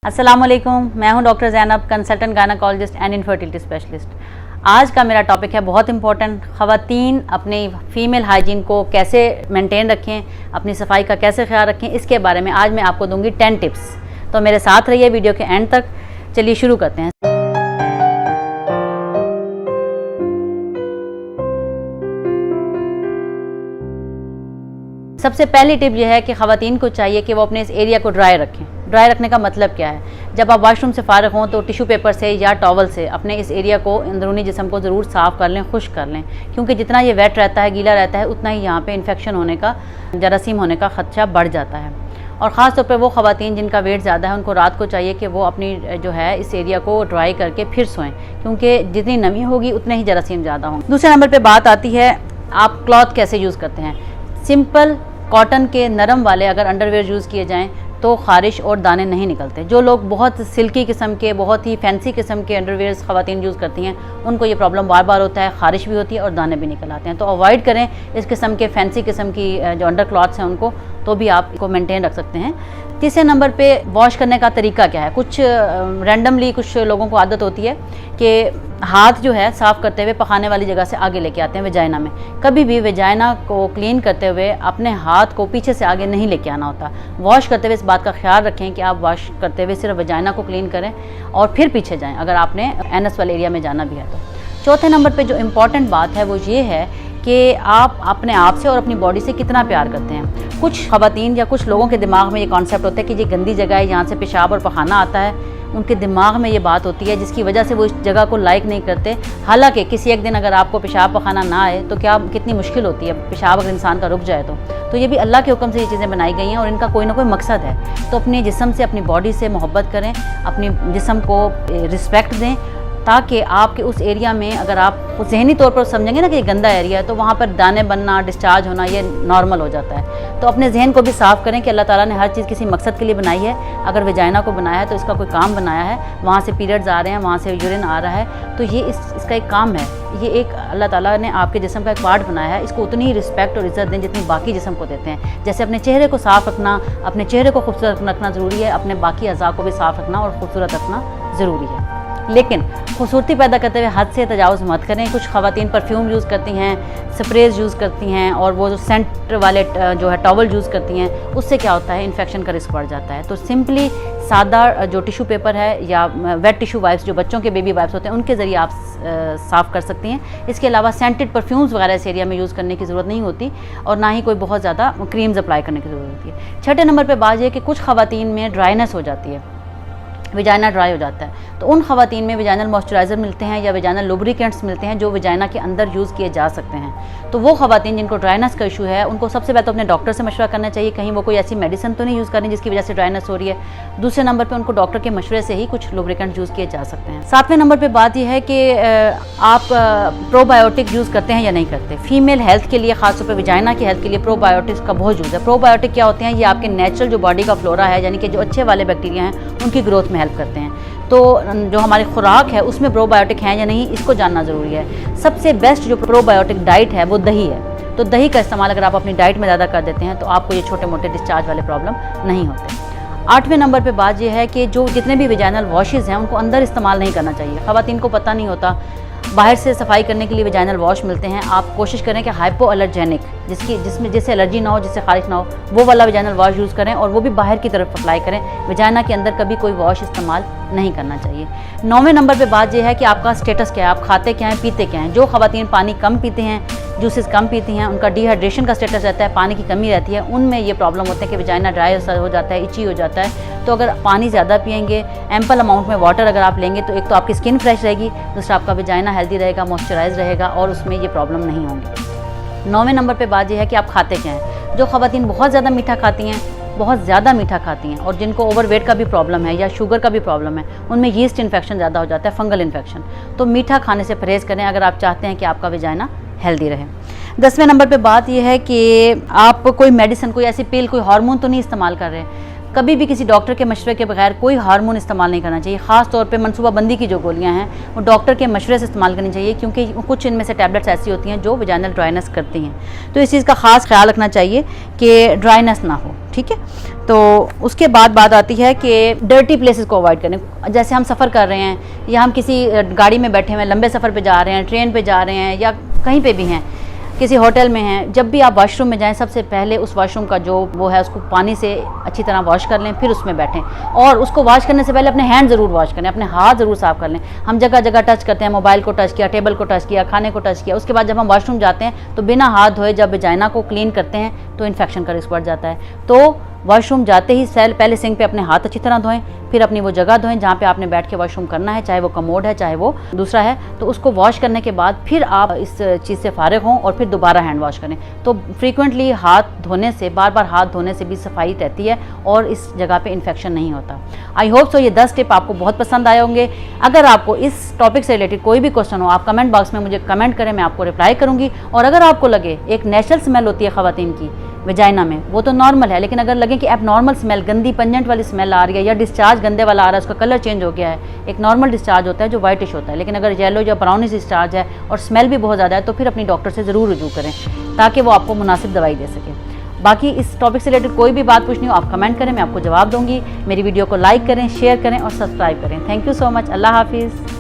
अस्सलाम वालेकुम, मैं हूं doctor Zainab, consultant gynaecologist and infertility specialist. आज का मेरा टॉपिक है बहुत इंपॉर्टेंट। ख़वातीन अपनी फीमेल हाइजीन को कैसे मेंटेन रखें, अपनी सफाई का कैसे ख्याल रखें, इसके बारे में आज मैं आपको दूंगी 10 टिप्स। तो मेरे साथ रहिए वीडियो के एंड तक। चलिए शुरू करते हैं। सबसे पहली टिप यह है कि ख़वातीन को चाहिए कि वो अपने इस एरिया को ड्राई रखें। ड्राई रखने का मतलब क्या है? जब आप वॉशरूम से फारिग हों तो टिश्यू पेपर से या टॉवल से अपने इस एरिया को, अंदरूनी जिस्म को ज़रूर साफ़ कर लें, खुश्क कर लें, क्योंकि जितना ये वेट रहता है, गीला रहता है, उतना ही यहाँ पे इन्फेक्शन होने का, जरासीम होने का ख़दशा बढ़ जाता है। और ख़ास तौर पे वो ख़वातीन जिनका वेट ज़्यादा है, उनको रात को चाहिए कि वो अपनी जो है इस एरिया को ड्राई करके फिर सोएं, क्योंकि जितनी नमी होगी उतने ही जरासीम ज़्यादा होंगे। दूसरे नंबर पर बात आती है आप क्लॉथ कैसे यूज़ करते हैं। सिंपल कॉटन के नरम वाले अगर अंडरवेयर यूज़ किए जाएं तो ख़ारिश और दाने नहीं निकलते। जो लोग बहुत सिल्की किस्म के, बहुत ही फैंसी किस्म के अंडरवेयर्स ख़वातीन यूज़ करती हैं, उनको ये प्रॉब्लम बार बार होता है, ख़ारिश भी होती है और दाने भी निकल आते हैं। तो अवॉइड करें इस किस्म के फैंसी किस्म की जो अंडर क्लॉथ्स हैं उनको, तो भी आप इसको मेंटेन रख सकते हैं। तीसरे नंबर पे वॉश करने का तरीका क्या है। कुछ रैंडमली कुछ लोगों को आदत होती है कि हाथ जो है साफ़ करते हुए पखाने वाली जगह से आगे लेके आते हैं वेजाइना में। कभी भी वेजाइना को क्लीन करते हुए अपने हाथ को पीछे से आगे नहीं लेके आना होता। वॉश करते हुए इस बात का ख्याल रखें कि आप वॉश करते हुए सिर्फ वेजाइना को क्लीन करें और फिर पीछे जाएं अगर आपने एनस वाले एरिया में जाना भी है तो। चौथे नंबर पर जो इम्पॉर्टेंट बात है वो ये है कि आप अपने आप से और अपनी बॉडी से कितना प्यार करते हैं। कुछ ख़वातीन या कुछ लोगों के दिमाग में ये कॉन्सेप्ट होता है कि ये गंदी जगह है, यहाँ से पेशाब और पखाना आता है। उनके दिमाग में ये बात होती है जिसकी वजह से वो इस जगह को लाइक नहीं करते। हालांकि किसी एक दिन अगर आपको पेशाब पखाना ना आए तो क्या कितनी मुश्किल होती है, पेशाब अगर इंसान का रुक जाए तो ये भी अल्लाह के हुक्म से ये चीज़ें बनाई गई हैं और इनका कोई ना कोई मकसद है। तो अपने जिस्म से, अपनी बॉडी से मोहब्बत करें, अपनी जिस्म को रिस्पेक्ट दें, ताकि आपके उस एरिया में अगर आप ज़हनी तौर पर समझेंगे ना कि ये गंदा एरिया है तो वहाँ पर दाने बनना, डिस्चार्ज होना ये नॉर्मल हो जाता है। तो अपने जहन को भी साफ़ करें कि अल्लाह ताला ने हर चीज़ किसी मकसद के लिए बनाई है। अगर वेजाइना को बनाया है तो इसका कोई काम बनाया है, वहाँ से पीरियड्स आ रहे हैं, वहाँ से यूरिन आ रहा है, तो ये इसका एक काम है। ये एक अल्लाह ताला ने आपके जिस्म का एक पार्ट बनाया है। इसको उतनी ही रिस्पेक्ट और इज़्ज़त दें जितनी बाकी जिस्म को देते हैं। जैसे अपने चेहरे को साफ़ रखना, अपने चेहरे को खूबसूरत रखना ज़रूरी है, अपने बाकी अज़ा को भी साफ़ रखना और खूबसूरत रखना ज़रूरी है। लेकिन खूबसूरती पैदा करते हुए हद से तजावुज़ मत करें। कुछ ख़वातीन परफ्यूम यूज़ करती हैं, स्प्रेज यूज़ करती हैं और वो जो सेंट वाले जो है टॉवल यूज़ करती हैं, उससे क्या होता है, इन्फेक्शन का रिस्क बढ़ जाता है। तो सिंपली सादा जो टिश्यू पेपर है या वेट टिश्यू वाइप्स, जो बच्चों के बेबी वाइप्स होते हैं, उनके ज़रिए आप साफ़ कर सकती हैं। इसके अलावा सेंटेड परफ्यूम्स वगैरह इस एरिया में यूज़ करने की ज़रूरत नहीं होती और ना ही कोई बहुत ज़्यादा क्रीम्स अप्लाई करने की ज़रूरत होती है। छठे नंबर पर बात यह कि कुछ ख़वातीन में ड्राइनेस हो जाती है, वेजाइना ड्राई हो जाता है। तो उन ख़वातीन में वेजाइनल मॉइस्चराइज़र मिलते हैं या वेजाइनल लुब्रिकेंट्स मिलते हैं जो वेजाइना के अंदर यूज़ किए जा सकते हैं। तो वो ख़वातीन जिनको ड्राइनेस का इशू है, उनको सबसे पहले तो अपने डॉक्टर से मशवरा करना चाहिए, कहीं वो कोई ऐसी मेडिसिन तो नहीं यूज़ करनी जिसकी वजह से ड्राइनेस हो रही है। दूसरे नंबर पर उनको डॉक्टर के मशवरे से ही कुछ लुब्रिकेंट्स यूज़ किए जा सकते हैं। सातवें नंबर पर बात यह है कि आप प्रोबायोटिक यूज़ करते हैं या नहीं करते। फीमेल हेल्थ के लिए, ख़ासतौर पर वेजाइना की हेल्थ के लिए प्रोबायोटिक्स का बहुत यूज़ है। प्रोबायोटिक क्या होते हैं? ये आपके नेचुरल जो बॉडी का फ्लोरा है, यानी कि जो अच्छे वाले बैक्टीरिया हैं, उनकी ग्रोथ में हेल्प करते हैं। तो जो हमारी खुराक है उसमें प्रोबायोटिक हैं या नहीं, इसको जानना ज़रूरी है। सबसे बेस्ट जो प्रोबायोटिक डाइट है वो दही है। तो दही का इस्तेमाल अगर आप अपनी डाइट में ज़्यादा कर देते हैं तो आपको ये छोटे मोटे डिस्चार्ज वाले प्रॉब्लम नहीं होते। आठवें नंबर पे बात यह है कि जो जितने भी वेजाइनल वॉशेज़ हैं उनको अंदर इस्तेमाल नहीं करना चाहिए। ख़वातीन को पता नहीं होता, बाहर से सफाई करने के लिए वेजाइनल वॉश मिलते हैं। आप कोशिश करें कि हाइपो एलर्जेनिक, जिससे एलर्जी ना हो, जिससे खारिश ना हो, वो वाला वेजाइनल वॉश यूज़ करें और वो भी बाहर की तरफ अप्लाई करें। वेजाइना के अंदर कभी कोई वॉश इस्तेमाल नहीं करना चाहिए। 9वें नंबर पे बात यह है कि आपका स्टेटस क्या है, आप खाते क्या हैं, पीते क्या हैं। जो ख़वातीन पानी कम पीते हैं, जूसेस कम पीती हैं, उनका डिहाइड्रेशन का स्टेटस रहता है, पानी की कमी रहती है, उनमें ये प्रॉब्लम होते हैं कि वेजाइना ड्राई हो जाता है, इची हो जाता है। तो अगर पानी ज़्यादा पिएंगे, एम्पल अमाउंट में वाटर अगर आप लेंगे तो एक तो आपकी स्किन फ्रेश रहेगी, दूसरा आपका वेजाइना हेल्दी रहेगा, मॉइस्चराइज रहेगा और उसमें ये प्रॉब्लम नहीं होंगी। 9वें नंबर पे बात यह है कि आप खाते क्या हैं। जो ख़वातीन बहुत ज़्यादा मीठा खाती हैं, बहुत ज़्यादा मीठा खाती हैं और जिनको ओवरवेट का भी प्रॉब्लम है या शुगर का भी प्रॉब्लम है, उनमें यीस्ट इन्फेक्शन ज़्यादा हो जाता है, फंगल इन्फेक्शन। तो मीठा खाने से परहेज़ करें अगर आप चाहते हैं कि आपका वेजाइना हेल्दी रहे। 10वें नंबर पे बात यह है कि आप कोई मेडिसिन, कोई ऐसी पिल, कोई हार्मोन तो नहीं इस्तेमाल कर रहे हैं। कभी भी किसी डॉक्टर के मशवरे के बगैर कोई हार्मोन इस्तेमाल नहीं करना चाहिए। ख़ास तौर पे मनसूबाबंदी की जो गोलियां हैं वो डॉक्टर के मशवरे से इस्तेमाल करनी चाहिए, क्योंकि कुछ इनमें से टैबलेट्स ऐसी होती हैं जो वेजाइनल ड्राइनेस करती हैं। तो इस चीज़ का ख़ास ख्याल रखना चाहिए कि ड्राइनेस ना हो। ठीक है। तो उसके बाद बात आती है कि डर्टी प्लेसेस को अवॉइड करें। जैसे हम सफ़र कर रहे हैं या हम किसी गाड़ी में बैठे हुए हैं, लंबे सफ़र पे जा रहे हैं, ट्रेन पे जा रहे हैं या कहीं पे भी हैं, किसी होटल में हैं, जब भी आप वॉशरूम में जाएं सबसे पहले उस वॉशरूम का जो वो है उसको पानी से अच्छी तरह वॉश कर लें, फिर उसमें बैठें। और उसको वॉश करने से पहले अपने हैंड ज़रूर वॉश करें, अपने हाथ ज़रूर साफ़ कर लें। हम जगह जगह टच करते हैं, मोबाइल को टच किया, टेबल को टच किया, खाने को टच किया, उसके बाद जब हम वॉशरूम जाते हैं तो बिना हाथ धोए जब वजाइना को क्लीन करते हैं तो इन्फेक्शन का रिस्क बढ़ जाता है। तो वॉशरूम जाते ही पहले सिंक पे अपने हाथ अच्छी तरह धोएं, फिर अपनी वो जगह धोएं जहाँ पे आपने बैठ के वॉशरूम करना है, चाहे वो कमोड है चाहे वो दूसरा है। तो उसको वॉश करने के बाद फिर आप इस चीज़ से फारिग हों और फिर दोबारा हैंड वॉश करें। तो फ्रीक्वेंटली हाथ धोने से, बार बार हाथ धोने से भी सफाई रहती है और इस जगह पे इन्फेक्शन नहीं होता। आई होप सो ये 10 टिप आपको बहुत पसंद आए होंगे। अगर आपको इस टॉपिक से रिलेटेड कोई भी क्वेश्चन हो, आप कमेंट बॉक्स में मुझे कमेंट करें, मैं आपको रिप्लाई करूँगी। और अगर आपको लगे एक नेचुरल स्मेल होती है ख़वातीन की वजाइना में, वो तो नॉर्मल है, लेकिन अगर लगे कि अब नॉर्मल स्मेल, गंदी पंजेंट वाली स्मेल आ रही है या डिस्चार्ज गंदे वाला आ रहा है, उसका कलर चेंज हो गया है, एक नॉर्मल डिस्चार्ज होता है जो वाइटिश होता है, लेकिन अगर येलो या ब्राउनिश डिस्चार्ज है और स्मेल भी बहुत ज़्यादा है तो फिर अपनी डॉक्टर से ज़रूर रुजू करें ताकि वो आपको मुनासिब दवाई दे सके। बाकी इस टॉपिक से रिलेटेड कोई भी बात पूछनी हो आप कमेंट करें, मैं आपको जवाब दूंगी। मेरी वीडियो को लाइक करें, शेयर करें और सब्सक्राइब करें। Thank you so much. अल्लाह हाफिज़।